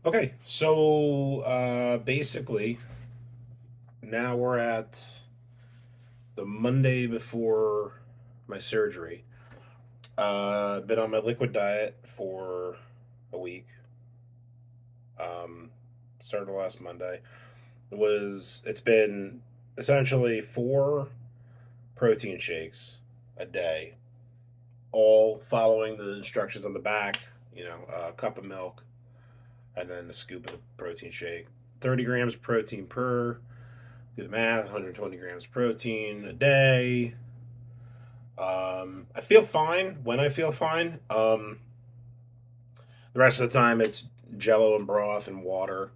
Okay, so basically, now we're at the Monday before my surgery. Been on my liquid diet for a week. Um, Started last Monday. It's been essentially four protein shakes a day, all following the instructions on the back. A cup of milk and then a scoop of the protein shake. 30 grams of protein per. Do the math, 120 grams of protein a day. I feel fine when I feel fine. The rest of the time, it's Jello and broth and water,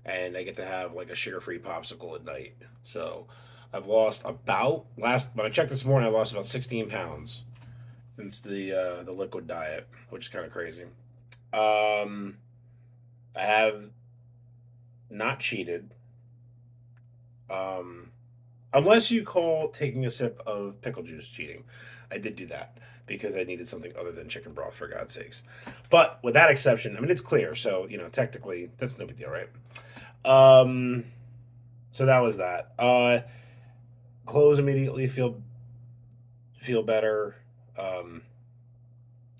and I get to have like a sugar-free popsicle at night. So I've lost about last when I checked this morning, I lost about 16 pounds since the liquid diet, which is kind of crazy. Um, I have not cheated. Um, Unless you call taking a sip of pickle juice cheating. I did do that because I needed something other than chicken broth, for God's sakes. But with that exception, I mean, it's clear. So, technically, that's no big deal, right? Um, so that was that. Clothes immediately feel better. Um,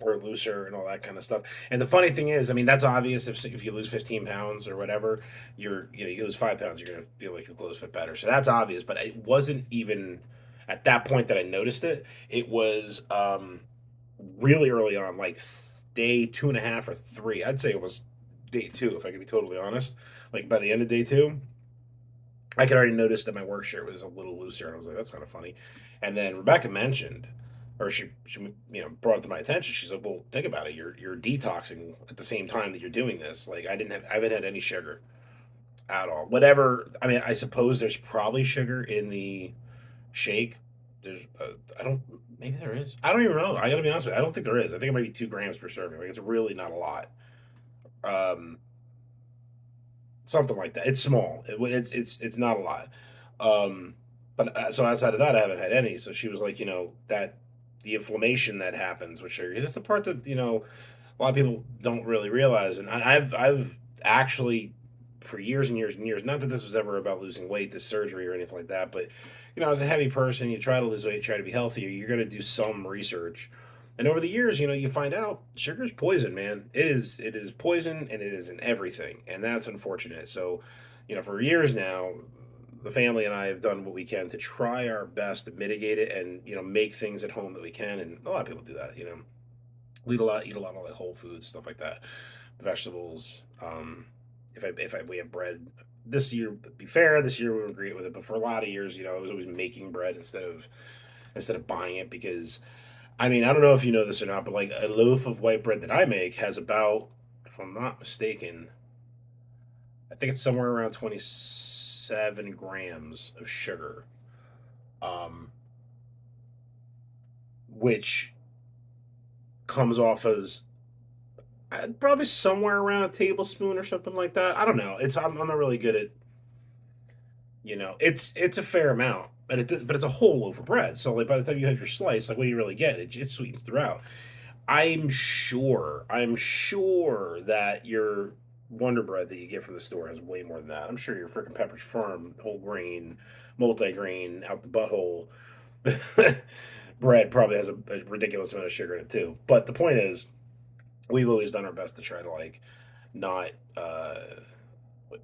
or looser and all that kind of stuff. And the funny thing is, I mean, that's obvious. If you lose 15 pounds or whatever, you lose 5 pounds, you're gonna feel like your clothes fit better. So that's obvious. But it wasn't even at that point that I noticed it. It was really early on, like day two and a half or three. I'd say it was day two, if I could be totally honest. Like by the end of day two, I could already notice that my work shirt was a little looser, and I was like, "That's kind of funny." And then Rebecca mentioned, or she brought it to my attention. She said, "Well, think about it. You're detoxing at the same time that you're doing this. Like I haven't had any sugar at all. Whatever. I mean, I suppose there's probably sugar in the shake. There's I don't maybe there is. I don't even know. I got to be honest with you. I don't think there is. I think it might be 2 grams per serving. Like it's really not a lot. Um, Something like that. It's small. It's not a lot. Um, but so outside of that, I haven't had any. So she was like, that the inflammation that happens with sugar, it's a part that a lot of people don't really realize. And I've actually for years and years and years. Not that this was ever about losing weight, this surgery or anything like that, but as a heavy person, you try to lose weight, try to be healthier. You're going to do some research, and over the years, you find out sugar is poison, man. It is poison, and it is in everything, and that's unfortunate. So, for years now, the family and I have done what we can to try our best to mitigate it, and make things at home that we can. And a lot of people do that. We eat a lot of like whole foods, stuff like that, vegetables. If we have bread this year, to be fair, this year we were great with it. But for a lot of years, I was always making bread instead of buying it because I mean, I don't know if you know this or not, but like a loaf of white bread that I make has about, if I'm not mistaken, I think it's somewhere around 27 grams of sugar, um, which comes off as probably somewhere around a tablespoon or something like that. I don't know. I'm not really good at it's a fair amount, but it's a whole loaf of bread. So like by the time you have your slice, like what do you really get? It sweetens throughout. I'm sure that your Wonder Bread that you get from the store has way more than that. I'm sure your freaking Pepperidge Farm whole grain, multi-grain, out the butthole bread probably has a ridiculous amount of sugar in it too. But the point is, we've always done our best to try to like not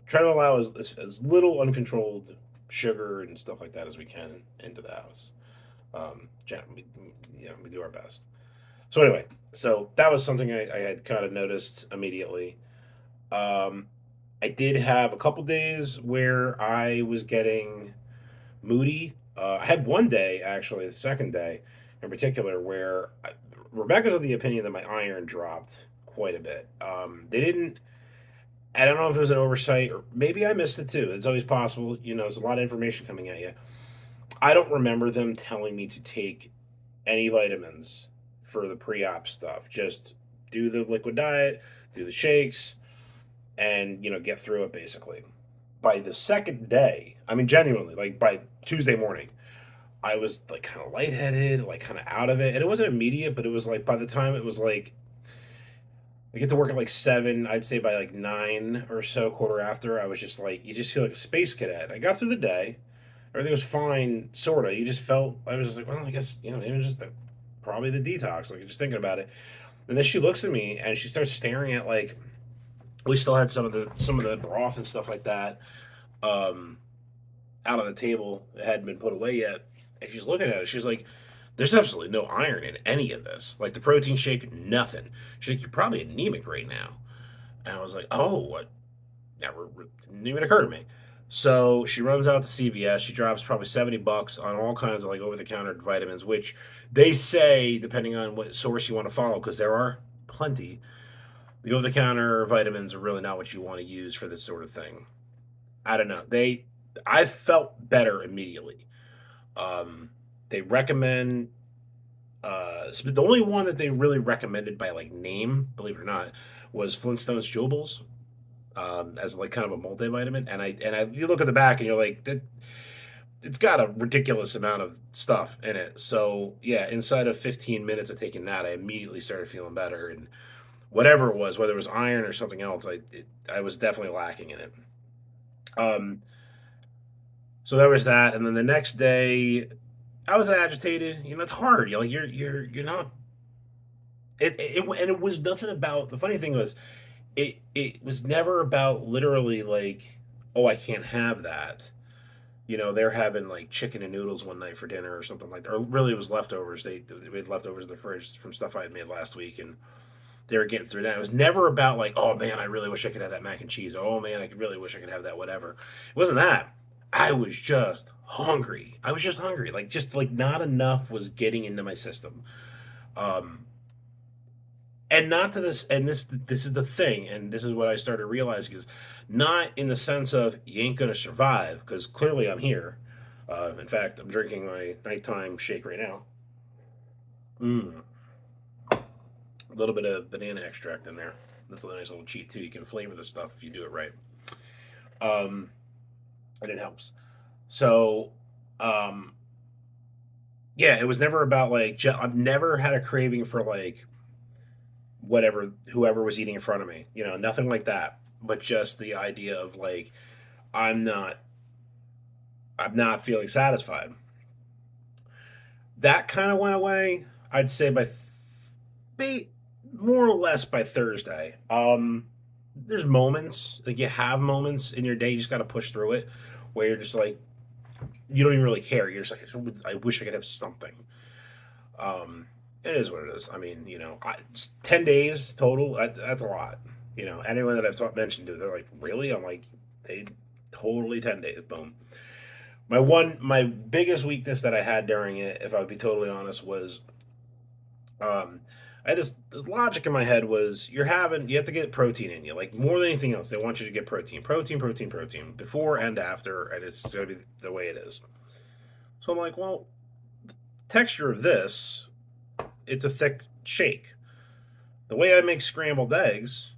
try to allow as little uncontrolled sugar and stuff like that as we can into the house. We do our best. So anyway, so that was something I had kind of noticed immediately. Um, I did have a couple days where I was getting moody. I had one day actually, the second day in particular, where Rebecca's of the opinion that my iron dropped quite a bit. They didn't. I don't know if it was an oversight or maybe I missed it too. It's always possible. There's a lot of information coming at you. I don't remember them telling me to take any vitamins for the pre-op stuff. Just do the liquid diet, do the shakes, and get through it basically. By the second day, I mean genuinely, like by Tuesday morning, I was like kind of lightheaded, like kind of out of it, and it wasn't immediate, but it was like by the time it was like I get to work at like 7. I'd say by like 9 or so, quarter after, I was just like, you just feel like a space cadet. I got through the day. Everything was fine, sort of. You just felt, I was just like, well, I guess, maybe it was just probably the detox. Like, just thinking about it. And then she looks at me and she starts staring at like, we still had some of the broth and stuff like that um, out on the table. It hadn't been put away yet. And she's looking at it. She's like, there's absolutely no iron in any of this. Like the protein shake, nothing. She's like, you're probably anemic right now. And I was like, oh, what? Never didn't even occur to me. So she runs out to CVS. She drops probably $70 on all kinds of like over the counter vitamins, which they say, depending on what source you want to follow, because there are plenty, the over the counter vitamins are really not what you want to use for this sort of thing. I don't know. I felt better immediately. Um, they recommend so the only one that they really recommended by like name, believe it or not, was Flintstones Chewables as like kind of a multivitamin. And you look at the back and you're like, that it's got a ridiculous amount of stuff in it. So yeah, inside of 15 minutes of taking that, I immediately started feeling better. And whatever it was, whether it was iron or something else, I was definitely lacking in it. Um, so there was that, and then the next day, I was agitated. It's hard. You're not. And it was nothing about. The funny thing was, it was never about literally like, oh, I can't have that. They're having like chicken and noodles one night for dinner or something like that. Or really, it was leftovers. They had leftovers in the fridge from stuff I had made last week, and they were getting through that. It was never about like, oh man, I really wish I could have that mac and cheese. Oh man, I really wish I could have that whatever. It wasn't that. I was just hungry. I was just hungry. Like just like not enough was getting into my system. Um and not to this and this is the thing, and this is what I started realizing is not in the sense of you ain't gonna survive, because clearly I'm here. In fact, I'm drinking my nighttime shake right now. Mm, a little bit of banana extract in there. That's a nice little cheat too. You can flavor the stuff if you do it right. Um, and it helps. So, um, yeah, it was never about like I've never had a craving for like whatever whoever was eating in front of me. Nothing like that. But just the idea of like I'm not I'm not feeling satisfied. That kind of went away. I'd say more or less by Thursday. There's moments like you have moments in your day. You just got to push through it, where you're just like you don't even really care. You're just like I wish I could have something. It is what it is. I mean, it's 10 days total. That's a lot. Anyone that mentioned to, they're like, really? I'm like, they totally 10 days. Boom. My biggest weakness that I had during it, if I would be totally honest, was um, I had this logic in my head was you have to get protein in you, like more than anything else. They want you to get protein before and after, and it's going to be the way it is. So I'm like, well, texture of this, it's a thick shake. The way I make scrambled eggs,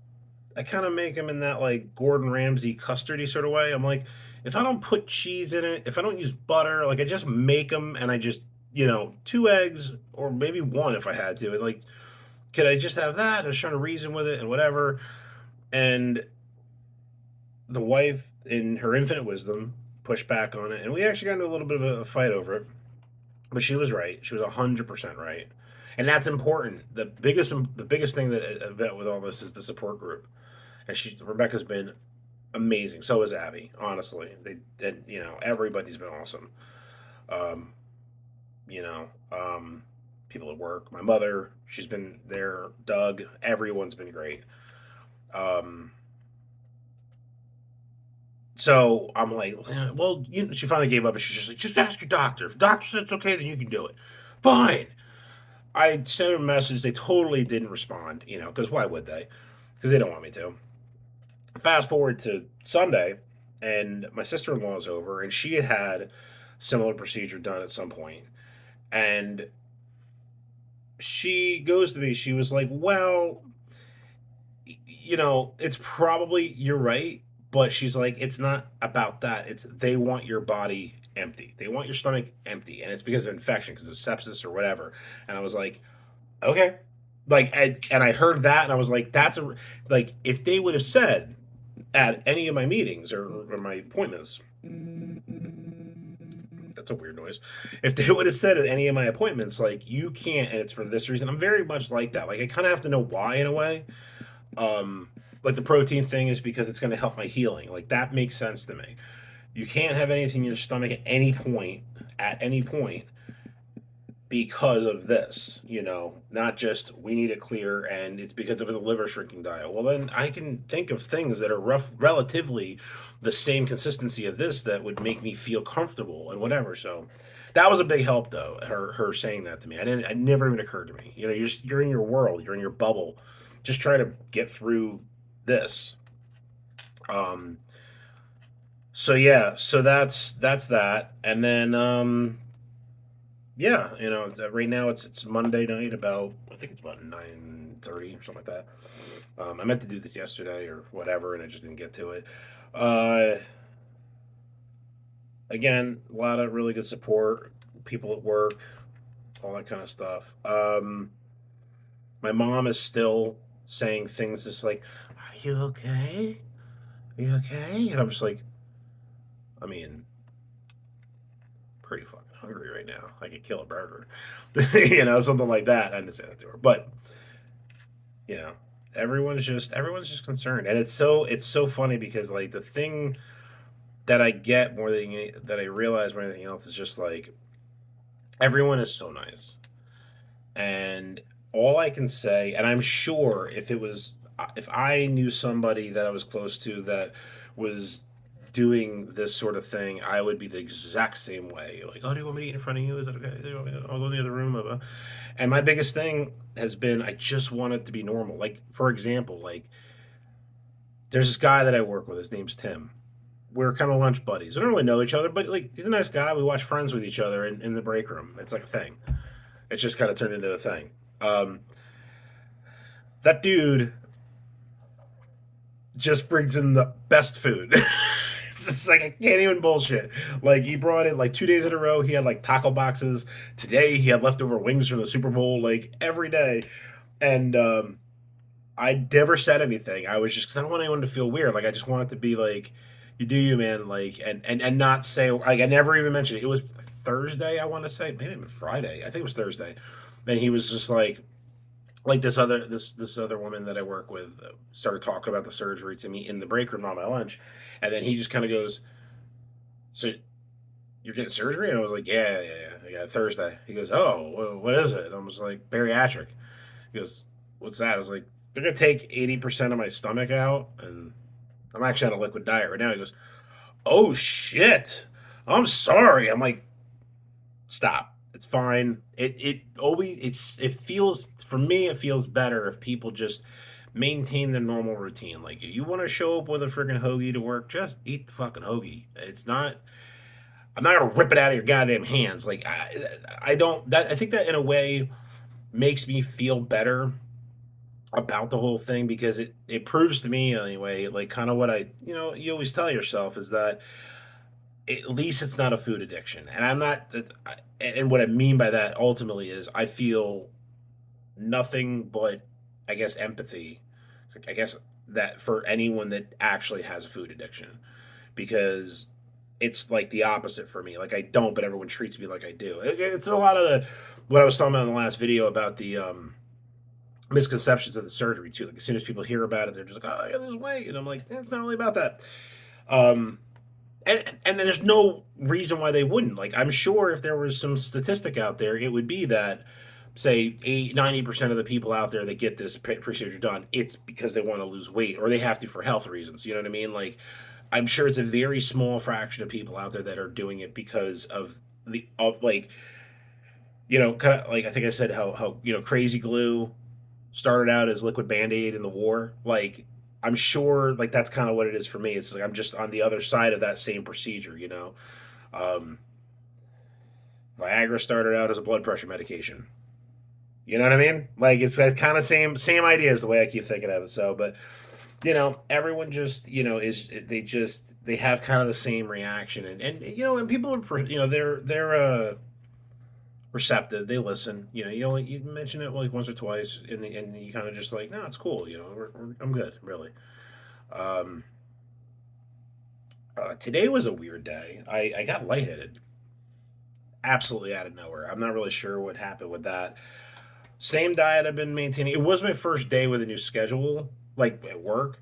I kind of make them in that like Gordon Ramsay custardy sort of way. I'm like, if I don't put cheese in it, if I don't use butter, like I just make them and I just, 2 eggs or maybe one if I had to. And like, could I just have that? I was trying to reason with it and whatever. And the wife, in her infinite wisdom, pushed back on it. And we actually got into a little bit of a fight over it. But she was right. She was 100% right. And that's important. The biggest thing that I bet with all this is the support group. And Rebecca's been amazing. So is Abby. Honestly, everybody's been awesome. Um, you know, um, People at work, my mother, she's been there. Doug, everyone's been great. Um, so I'm like, well, she finally gave up, and she's just like, just ask your doctor. If the doctor says it's okay, then you can do it. Fine. I sent them a message. They totally didn't respond. Because why would they? Because they don't want me to. Fast forward to Sunday, and my sister in law is over, and she had similar procedure done at some point, and she goes to me. She was like, "Well, it's probably you're right, but she's like, it's not about that. It's they want your body empty. They want your stomach empty, and it's because of infection, because of sepsis or whatever." And I was like, "Okay." Like, and I heard that, and I was like, that's a like if they would have said at any of my meetings or my appointments. That's a weird noise. If they would have said at any of my appointments, like, you can't, and it's for this reason, I'm very much like that. Like, I kind of have to know why in a way. Um, like the protein thing is because it's going to help my healing. Like, that makes sense to me. You can't have anything in your stomach at any point, because of this, not just we need it clear and it's because of the liver shrinking diet. Well, then I can think of things that are relatively the same consistency of this that would make me feel comfortable and whatever. So that was a big help, though. Her saying that to me, it never even occurred to me. You're in your world, you're in your bubble, just try to get through this. Um, so yeah, so that's that, and then yeah, right now it's Monday night about I think it's about 9:30 or something like that. I meant to do this yesterday or whatever, and I just didn't get to it. Uh, Again, a lot of really good support, people at work, all that kind of stuff. My mom is still saying things just like, "Are you okay? Are you okay?" And I'm just like, I mean, pretty fucking hungry right now. I could kill a burger, something like that. I didn't say that to her, but you know, everyone's just concerned, and it's so funny because like the thing that I get more than that I realize more than anything else is just like everyone is so nice, and all I can say, and I'm sure if I knew somebody that I was close to that was doing this sort of thing, I would be the exact same way. Like, oh, do you want me to eat in front of you? Is that okay? I'll go in the other room. And my biggest thing has been I just want it to be normal. Like, for example, like there's this guy that I work with. His name's Tim. We're kind of lunch buddies. We don't really know each other, but like he's a nice guy. We watch Friends with each other in the break room. It's like a thing. It's just kind of turned into a thing. Um, that dude just brings in the best food. It's just like I can't even bullshit. Like he brought in like 2 days in a row. He had like taco boxes. Today he had leftover wings from the Super Bowl. Like every day, and I never said anything. I was just because I don't want anyone to feel weird. Like I just want it to be like, you do you, man. Like and not say like I never even mentioned it. It was Thursday. I want to say maybe even Friday. I think it was Thursday. And he was just like this other woman that I work with started talking about the surgery to me in the break room on my lunch, and then he just kind of goes, "So you're getting surgery?" And I was like, "Yeah, yeah, yeah, yeah, Thursday." He goes, "Oh, what is it?" And I was like, "Bariatric." He goes, "What's that?" I was like, "They're gonna take 80% of my stomach out, and I'm actually on a liquid diet right now." He goes, "Oh shit, I'm sorry." I'm like, "Stop. It's fine. It feels for me. It feels better if people just maintain the normal routine. Like if you want to show up with a freaking hoagie to work, just eat the fucking hoagie. It's not. I'm not gonna rip it out of your goddamn hands. Like I don't. That I think that in a way makes me feel better about the whole thing because it proves to me anyway, like kind of what you always tell yourself is that at least it's not a food addiction. And I'm not, and what I mean by that ultimately is I feel nothing but, I guess, empathy. I guess that for anyone that actually has a food addiction, because it's like the opposite for me. Like I don't, but everyone treats me like I do. It's a lot of what I was talking about in the last video about the misconceptions of the surgery too. Like as soon as people hear about it, they're just like, "Oh, yeah, lose weight," and I'm like, it's not really about that. Um, and there's no reason why they wouldn't. Like I'm sure if there was some statistic out there, it would be that say 90% of the people out there that get this procedure done, it's because they want to lose weight or they have to for health reasons. You know what I mean? Like I'm sure it's a very small fraction of people out there that are doing it because of like kind of like I think I said how crazy glue started out as liquid band-aid in the war. Like I'm sure like that's kind of what it is for me. It's like I'm just on the other side of that same procedure. um, Viagra started out as a blood pressure medication. You know what I mean? Like it's that kind of same idea is the way I keep thinking of it. So but everyone just is they have kind of the same reaction, and people are they're receptive. They listen. You mention it like once or twice, and you kind of just like, no, it's cool. I'm good, really. Um, Today was a weird day. I got lightheaded, absolutely out of nowhere. I'm not really sure what happened with that. Same diet I've been maintaining. It was my first day with a new schedule, like at work.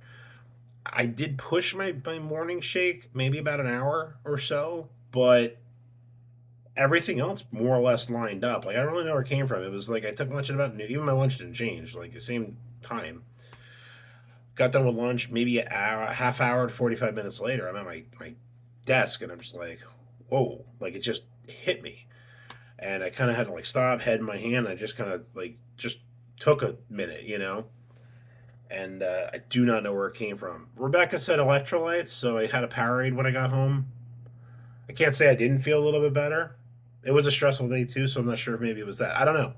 I did push my morning shake maybe about an hour or so, but everything else more or less lined up. Like I don't really know where it came from. It was like I took lunch at about noon. Even my lunch didn't change. Like the same time. Got done with lunch. Maybe an hour, half hour to 45 minutes later, I'm at my desk, and I'm just like, whoa! Like it just hit me, and I kind of had to like stop, head in my hand. I just kind of like just took a minute. And I do not know where it came from. Rebecca said electrolytes, so I had a Powerade when I got home. I can't say I didn't feel a little bit better. It was a stressful day too, so I'm not sure if maybe it was that. I don't know.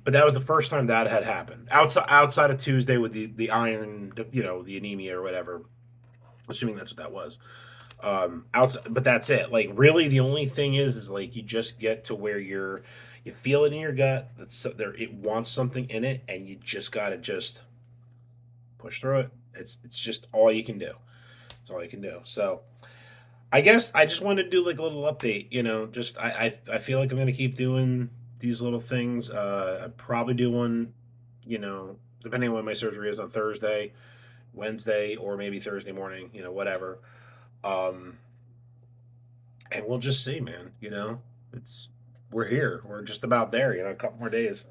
But that was the first time that had happened. Outside of Tuesday with the iron, the anemia or whatever. Assuming that's what that was. Outside, but that's it. Like really, the only thing is like you just get to where you feel it in your gut. That's there. It wants something in it, and you just gotta just push through it. It's just all you can do. It's all you can do. So I guess I just wanted to do like a little update. Just I feel like I'm gonna keep doing these little things. I probably do one, depending on when my surgery is on Thursday, Wednesday, or maybe Thursday morning. Whatever. Um, and we'll just see, man. It's we're here. We're just about there. A couple more days.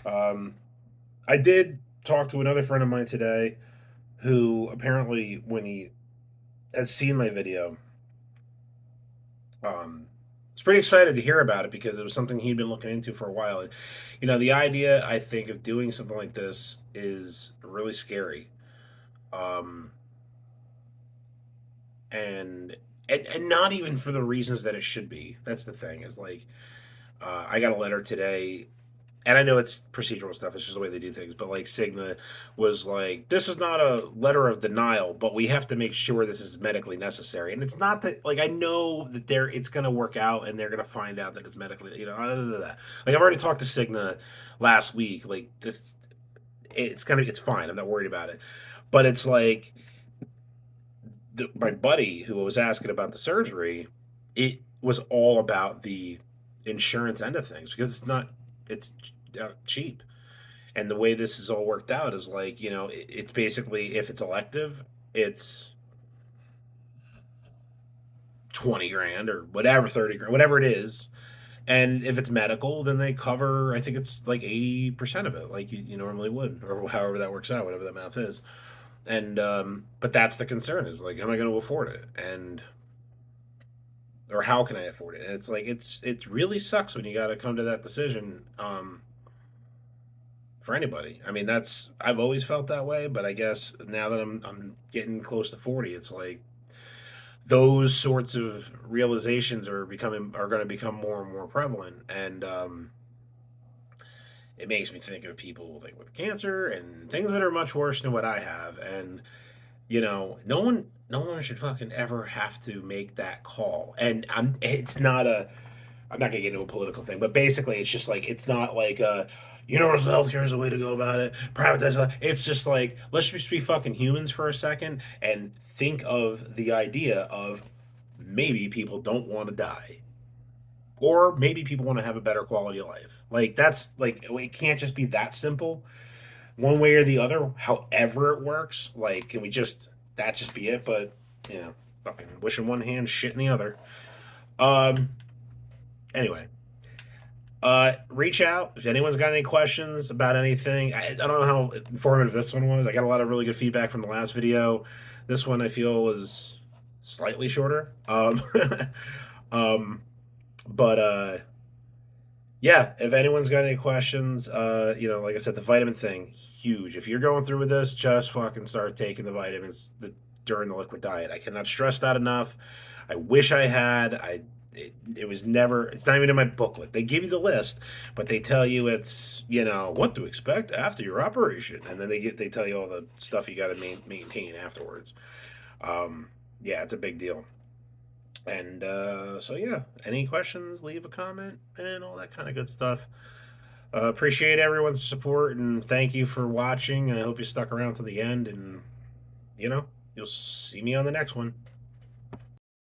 Um, I did talk to another friend of mine today, who apparently, when he has seen my video, was pretty excited to hear about it because it was something he'd been looking into for a while. And, the idea I think of doing something like this is really scary, um, and and not even for the reasons that it should be. That's the thing. Is like I got a letter today, and I know it's procedural stuff. It's just the way they do things. But like Cigna was like, this is not a letter of denial, but we have to make sure this is medically necessary. And it's not that like I know that it's going to work out, and they're going to find out that it's medically. Like I've already talked to Cigna last week. Like this, it's fine. I'm not worried about it. But it's like my buddy who was asking about the surgery. It was all about the insurance end of things because it's cheap. And the way this is all worked out is like, it's basically, if it's elective, it's 20 grand or whatever, 30 grand, whatever it is. And if it's medical, then they cover, I think it's like 80% of it, like you normally would, or however that works out, whatever that math is. And, but that's the concern is like, am I going to afford it? Or how can I afford it? And it's like, it really sucks when you got to come to that decision. For anybody. I mean, I've always felt that way, but I guess now that I'm getting close to 40, it's like those sorts of realizations are going to become more and more prevalent, and it makes me think of people like with cancer and things that are much worse than what I have, and no one should fucking ever have to make that call. And I'm not gonna get into a political thing, but basically, it's just like it's not like universal healthcare is a way to go about it. Privatize. It's just like let's just be fucking humans for a second and think of the idea of maybe people don't want to die, or maybe people want to have a better quality of life. Like that's like it can't just be that simple, one way or the other. However it works, like can we just be it? But fucking wish in one hand, shit in the other. Um. Anyway, reach out if anyone's got any questions about anything. I don't know how informative this one was. I got a lot of really good feedback from the last video. This one I feel was slightly shorter. Um, but yeah, if anyone's got any questions, like I said, the vitamin thing, huge. If you're going through with this, just fucking start taking the vitamins during the liquid diet. I cannot stress that enough. I wish I had. It was never. It's not even in my booklet. They give you the list, but they tell you it's what to expect after your operation, and then they tell you all the stuff you got to maintain afterwards. Yeah, it's a big deal. And so, yeah, any questions, leave a comment and all that kind of good stuff. Appreciate everyone's support and thank you for watching. I hope you stuck around to the end, and, you know, you'll see me on the next one.